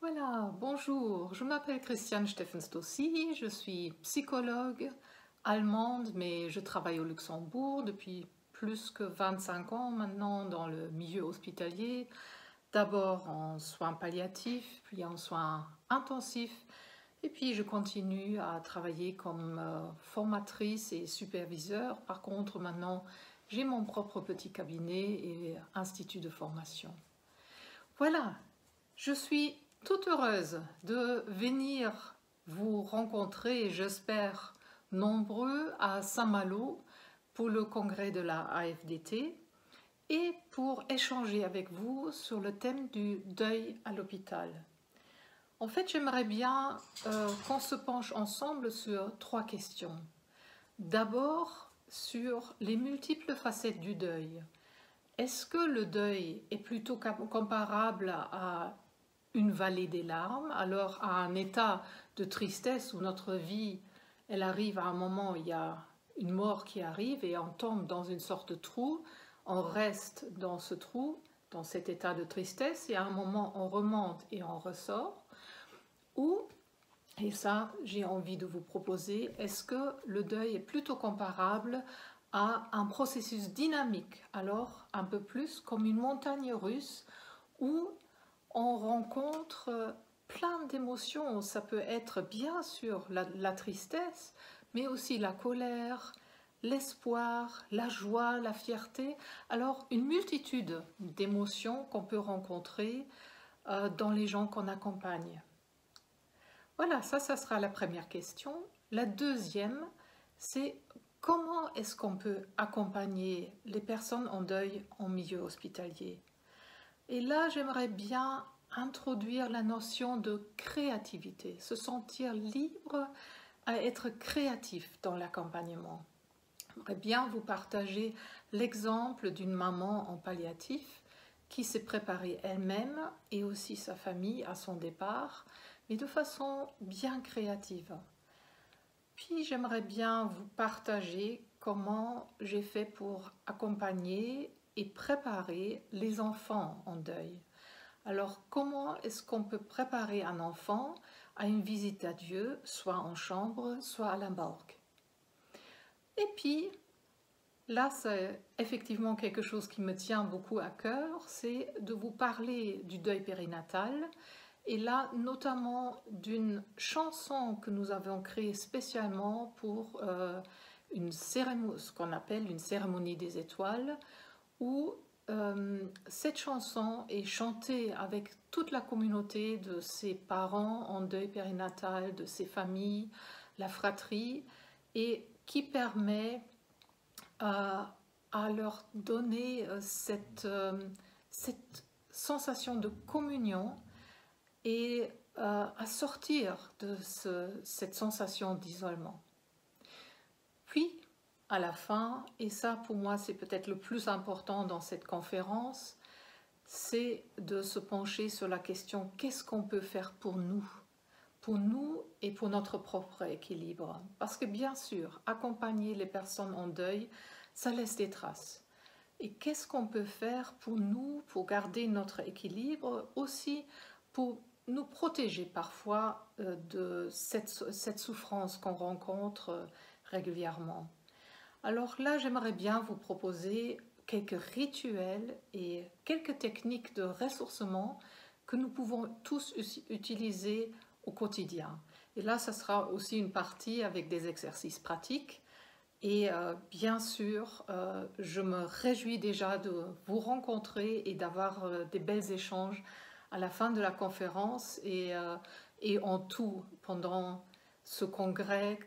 Voilà, bonjour, je m'appelle Christiane Steffens-Dossi, je suis psychologue allemande, mais je travaille au Luxembourg depuis plus que 25 ans maintenant dans le milieu hospitalier, d'abord en soins palliatifs, puis en soins intensifs, et puis je continue à travailler comme formatrice et superviseur. Par contre, maintenant, j'ai mon propre petit cabinet et institut de formation. Voilà, je suis toute heureuse de venir vous rencontrer, j'espère nombreux, à Saint-Malo pour le congrès de la AFDT et pour échanger avec vous sur le thème du deuil à l'hôpital. En fait, j'aimerais bien qu'on se penche ensemble sur trois questions. D'abord, sur les multiples facettes du deuil. Est-ce que le deuil est plutôt comparable à une vallée des larmes, alors à un état de tristesse où notre vie, elle arrive à un moment où il y a une mort qui arrive et on tombe dans une sorte de trou, on reste dans ce trou, dans cet état de tristesse, et à un moment on remonte et on ressort, ou, et ça j'ai envie de vous proposer, est-ce que le deuil est plutôt comparable à un processus dynamique, alors un peu plus comme une montagne russe où on rencontre plein d'émotions. Ça peut être bien sûr la tristesse, mais aussi la colère, l'espoir, la joie, la fierté. Alors, une multitude d'émotions qu'on peut rencontrer dans les gens qu'on accompagne. Voilà, ça sera la première question. La deuxième, c'est comment est-ce qu'on peut accompagner les personnes en deuil en milieu hospitalier? Et là, j'aimerais bien introduire la notion de créativité, se sentir libre à être créatif dans l'accompagnement. J'aimerais bien vous partager l'exemple d'une maman en palliatif qui s'est préparée elle-même et aussi sa famille à son départ, mais de façon bien créative. Puis j'aimerais bien vous partager comment j'ai fait pour accompagner et préparer les enfants en deuil. Alors, comment est-ce qu'on peut préparer un enfant à une visite d'adieu, soit en chambre, soit à la morgue? Et puis, là, c'est effectivement quelque chose qui me tient beaucoup à cœur, c'est de vous parler du deuil périnatal, et là, notamment d'une chanson que nous avons créée spécialement pour une cérémonie, ce qu'on appelle une cérémonie des étoiles, où cette chanson est chantée avec toute la communauté de ses parents en deuil périnatal, de ses familles, la fratrie, et qui permet à leur donner cette sensation de communion et à sortir de cette sensation d'isolement. Puis, à la fin, et ça pour moi c'est peut-être le plus important dans cette conférence, c'est de se pencher sur la question qu'est-ce qu'on peut faire pour nous et pour notre propre équilibre. Parce que bien sûr, accompagner les personnes en deuil, ça laisse des traces. Et qu'est-ce qu'on peut faire pour nous, pour garder notre équilibre, aussi pour nous protéger parfois de cette souffrance qu'on rencontre régulièrement. Alors là, j'aimerais bien vous proposer quelques rituels et quelques techniques de ressourcement que nous pouvons tous utiliser au quotidien. Et là, ça sera aussi une partie avec des exercices pratiques. Et bien sûr, je me réjouis déjà de vous rencontrer et d'avoir des bels échanges à la fin de la conférence et en tout pendant ce congrès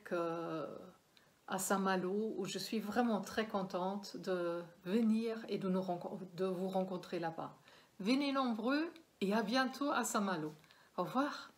à Saint-Malo, où je suis vraiment très contente de venir et de vous rencontrer là-bas. Venez nombreux et à bientôt à Saint-Malo. Au revoir.